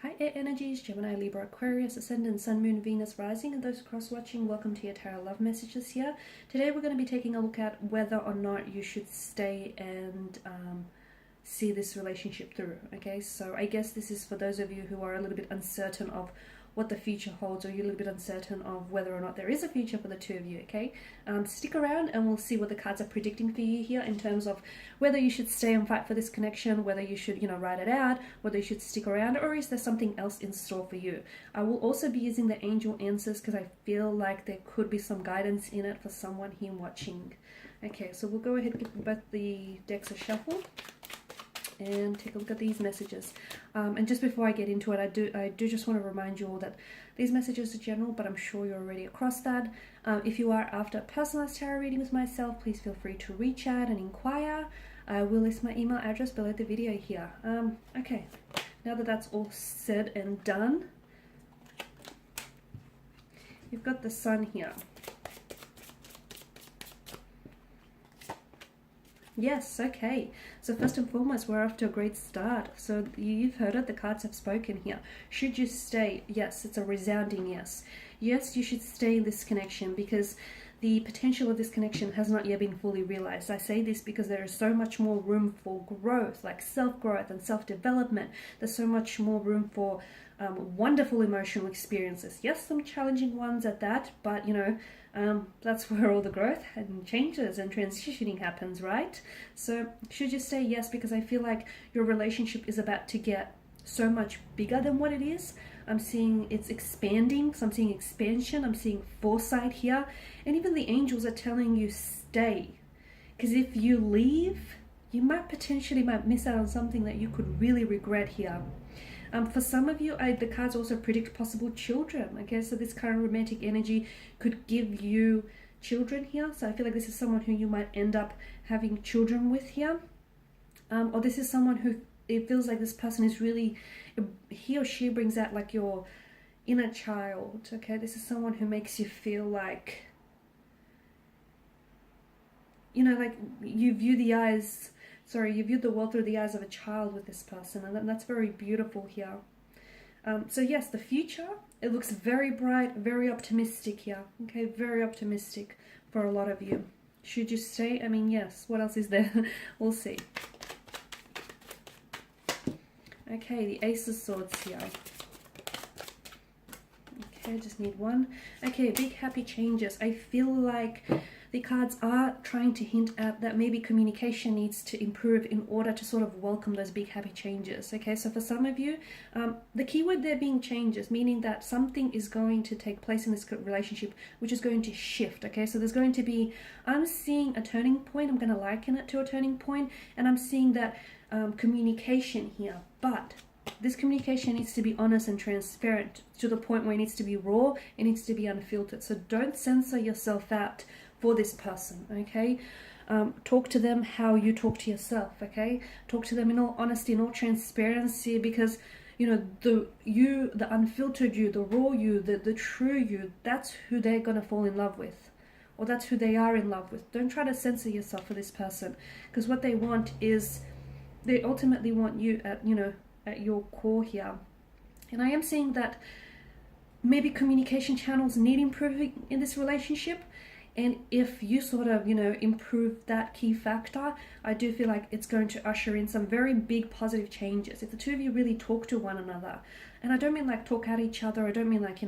Hi Air Energies, Gemini, Libra, Aquarius, Ascendant, Sun, Moon, Venus, Rising, and those cross-watching, welcome to your Tarot Love Messages here. Today we're going to be taking a look at whether or not you should stay and see this relationship through, okay? So I guess this is for those of you who are a little bit uncertain of what the future holds, or you're a little bit uncertain of whether or not there is a future for the two of you, okay? Stick around and we'll see what the cards are predicting for you here in terms of whether you should stay and fight for this connection, whether you should, ride it out, whether you should stick around, or is there something else in store for you? I will also be using the angel answers because I feel like there could be some guidance in it for someone here watching. Okay, so we'll go ahead and give both the decks a shuffle and take a look at these messages. And just before I get into it, I do just want to remind you all that these messages are general, but I'm sure you're already across that. If you are after a personalized tarot reading with myself, please feel free to reach out and inquire. I will list my email address below the video here. Okay, now that that's all said and done, you've got the Sun here. Yes, okay. So first and foremost, we're off to a great start. So you've heard it, the cards have spoken here. Should you stay? Yes, it's a resounding yes. Yes, you should stay in this connection because the potential of this connection has not yet been fully realized. I say this because there is so much more room for growth, like self-growth and self-development. There's so much more room for wonderful emotional experiences. Yes, some challenging ones at that, but that's where all the growth and changes and transitioning happens, right? So should you say yes, because I feel like your relationship is about to get so much bigger than what it is. I'm seeing it's expanding, so I'm seeing expansion, I'm seeing foresight here, and even the angels are telling you stay, because if you leave, you might miss out on something that you could really regret here. For some of you, the cards also predict possible children. Okay, so this current romantic energy could give you children here. So I feel like this is someone who you might end up having children with here. Or this is someone who, it feels like this person is really, he or she brings out like your inner child. Okay, this is someone who makes you feel like, like you view the world through the eyes of a child with this person, and that's very beautiful here. So yes, the future, it looks very bright, very optimistic here. Okay, very optimistic for a lot of you. Should you stay? I mean, yes. What else is there? We'll see. Okay, the Ace of Swords here. Okay, just need one. Okay, big happy changes. I feel like the cards are trying to hint at that maybe communication needs to improve in order to sort of welcome those big happy changes. Okay, so for some of you, the keyword there being changes, meaning that something is going to take place in this relationship which is going to shift. Okay, so there's going to be, I'm seeing a turning point. I'm going to liken it to a turning point, and I'm seeing that communication here, but this communication needs to be honest and transparent to the point where it needs to be raw, it needs to be unfiltered. So don't censor yourself out for this person, okay? Talk to them how you talk to yourself, okay? Talk to them in all honesty, in all transparency, because the unfiltered you, the raw you, the true you, that's who they're gonna fall in love with, or that's who they are in love with. Don't try to censor yourself for this person, because what they want is, they ultimately want you at your core here. And I am seeing that maybe communication channels need improving in this relationship. And if you sort of, improve that key factor, I do feel like it's going to usher in some very big positive changes. If the two of you really talk to one another, and I don't mean like talk at each other, I don't mean like,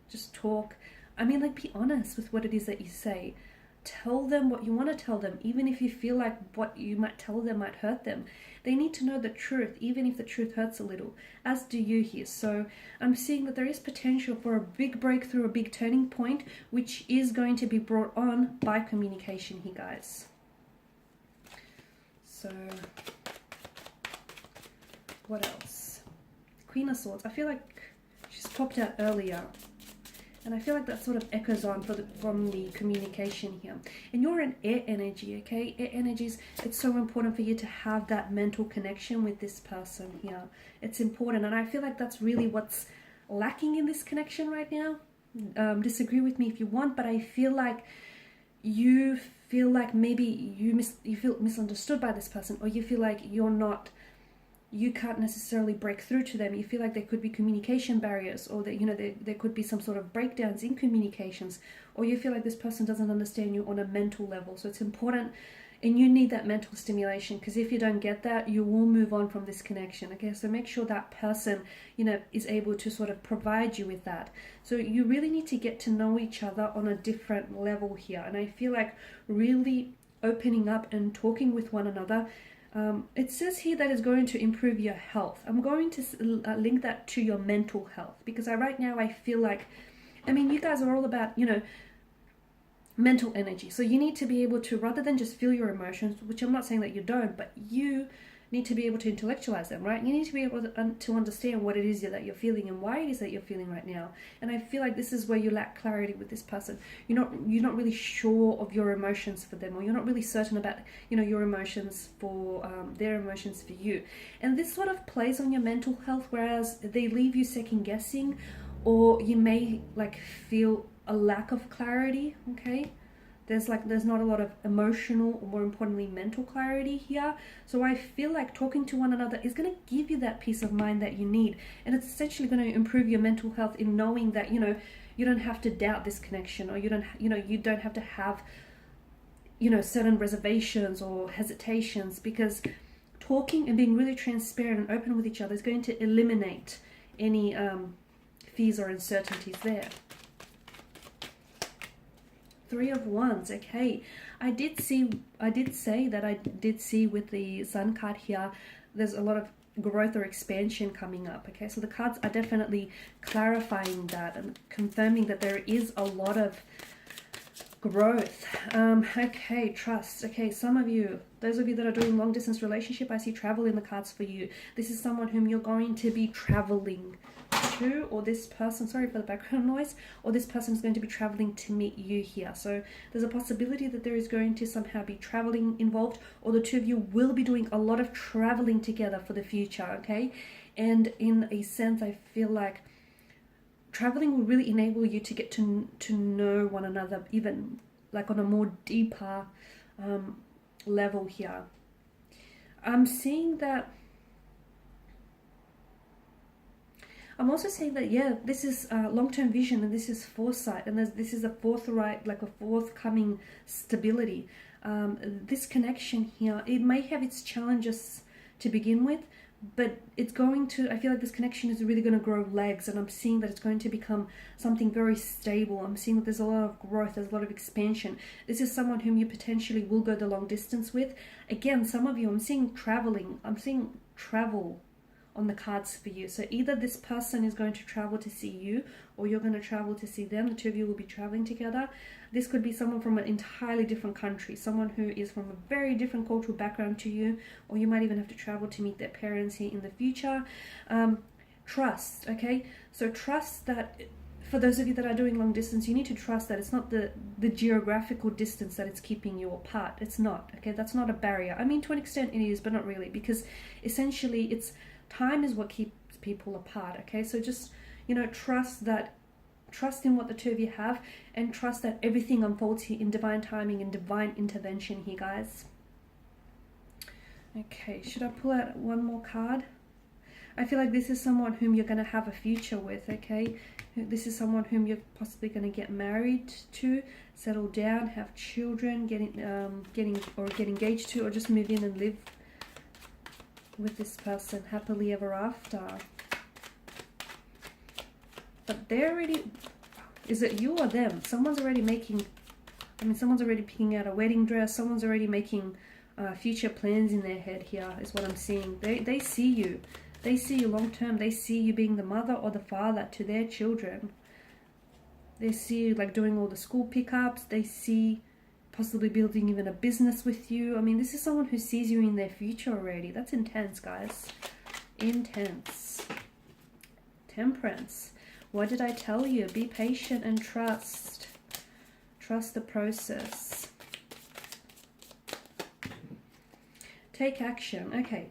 just talk. I mean like be honest with what it is that you say. Tell them what you want to tell them, even if you feel like what you might tell them might hurt them. They need to know the truth, even if the truth hurts a little, as do you here. So I'm seeing that there is potential for a big breakthrough, a big turning point, which is going to be brought on by communication here, guys. So what else? Queen of Swords. I feel like she's popped out earlier. And I feel like that sort of echoes on from the communication here. And you're an air energy, okay? Air energies, it's so important for you to have that mental connection with this person here. It's important. And I feel like that's really what's lacking in this connection right now. Disagree with me if you want, but I feel like you feel like maybe you feel misunderstood by this person, or you feel like you're not you can't necessarily break through to them. You feel like there could be communication barriers, or that, you know, there could be some sort of breakdowns in communications, or you feel like this person doesn't understand you on a mental level. So it's important, and you need that mental stimulation, because if you don't get that, you will move on from this connection. Okay, so make sure that person, you know, is able to sort of provide you with that. So you really need to get to know each other on a different level here. And I feel like really opening up and talking with one another, it says here that it's going to improve your health. I'm going to link that to your mental health, because right now I feel like, I mean, you guys are all about, you know, mental energy. So you need to be able to, rather than just feel your emotions, which I'm not saying that you don't, but you need to be able to intellectualize them, right? You need to be able to understand what it is that you're feeling and why it is that you're feeling right now. And I feel like this is where you lack clarity with this person. You're not really sure of your emotions for them, or you're not really certain about, you know, your emotions for their emotions for you. And this sort of plays on your mental health, whereas they leave you second guessing, or you may like feel a lack of clarity. Okay, there's not a lot of emotional, or more importantly mental clarity here. So I feel like talking to one another is going to give you that peace of mind that you need, and it's essentially going to improve your mental health in knowing that, you know, you don't have to doubt this connection, or you don't have to have, you know, certain reservations or hesitations, because talking and being really transparent and open with each other is going to eliminate any fears or uncertainties there. Three of Wands. Okay, I did say that I did see with the Sun card here, there's a lot of growth or expansion coming up. Okay, so the cards are definitely clarifying that and confirming that there is a lot of growth. Okay, trust. Okay, some of you, those of you that are doing long distance relationship, I see travel in the cards for you. This is someone whom you're going to be traveling to, or this person, sorry for the background noise, or this person is going to be traveling to meet you here. So there's a possibility that there is going to somehow be traveling involved, or the two of you will be doing a lot of traveling together for the future. Okay, and in a sense I feel like traveling will really enable you to get to know one another, even like on a more deeper level here. I'm seeing that, I'm also saying that, yeah, this is long-term vision, and this is foresight, and this is a forthcoming stability. This connection here, it may have its challenges to begin with, but it's going to, I feel like this connection is really going to grow legs, and I'm seeing that it's going to become something very stable. I'm seeing that there's a lot of growth, there's a lot of expansion. This is someone whom you potentially will go the long distance with. Again, some of you, I'm seeing traveling, I'm seeing travel on the cards for you. So either this person is going to travel to see you, or you're going to travel to see them. The two of you will be traveling together. This could be someone from an entirely different country, someone who is from a very different cultural background to you, or you might even have to travel to meet their parents here in the future. Trust, okay? So trust that, for those of you that are doing long distance, you need to trust that it's not the geographical distance that it's keeping you apart. It's not, okay? That's not a barrier. I mean, to an extent it is, but not really, because essentially it's time is what keeps people apart. Okay, so just, you know, trust in what the two of you have, and trust that everything unfolds here in divine timing and divine intervention here, guys. Okay, should I pull out one more card? I feel like this is someone whom you're going to have a future with. Okay, this is someone whom you're possibly going to get married to, settle down, have children, get engaged to, or just move in and live with this person happily ever after. But they're already, is it you or them? Someone's already making, I mean, someone's already picking out a wedding dress. Someone's already making future plans in their head here, is what I'm seeing. They see you. They see you long term. They see you being the mother or the father to their children. They see you like doing all the school pickups. They see possibly building even a business with you. I mean, this is someone who sees you in their future already. That's intense, guys. Intense. Temperance. What did I tell you? Be patient and trust. Trust the process. Take action. Okay.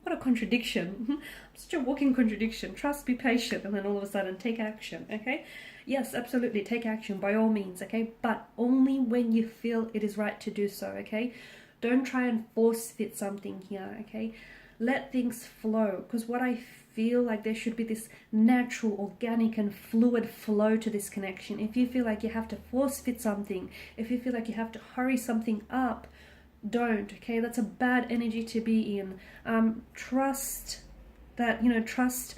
What a contradiction. I'm such a walking contradiction. Trust, be patient, and then all of a sudden take action. Okay. Yes, absolutely, take action by all means, okay? But only when you feel it is right to do so, okay? Don't try and force fit something here, okay? let things flow. Because what I feel like, there should be this natural, organic and fluid flow to this connection. If you feel like you have to force fit something, if you feel like you have to hurry something up, don't. Okay, that's a bad energy to be in. Trust that, trust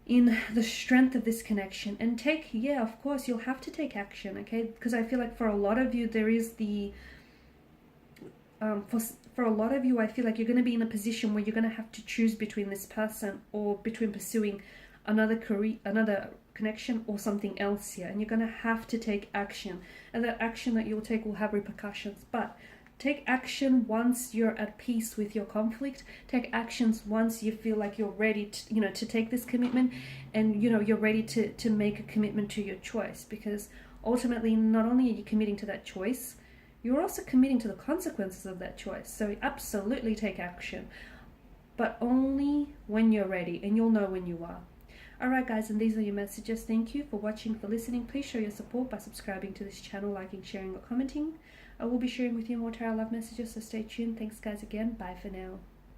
in the strength of this connection, and take, yeah, of course you'll have to take action. Okay, because I feel like for a lot of you there is the for a lot of you, I feel like you're going to be in a position where you're going to have to choose between this person or between pursuing another career, another connection, or something else here, and you're going to have to take action, and that action that you'll take will have repercussions. But take action once you're at peace with your conflict. Take actions once you feel like you're ready to, to take this commitment, and you're ready to make a commitment to your choice, because ultimately not only are you committing to that choice, you're also committing to the consequences of that choice. So absolutely take action, but only when you're ready, and you'll know when you are. Alright guys, and these are your messages. Thank you for watching, for listening. Please show your support by subscribing to this channel, liking, sharing or commenting. I will be sharing with you more tarot love messages, so stay tuned. Thanks guys again. Bye for now.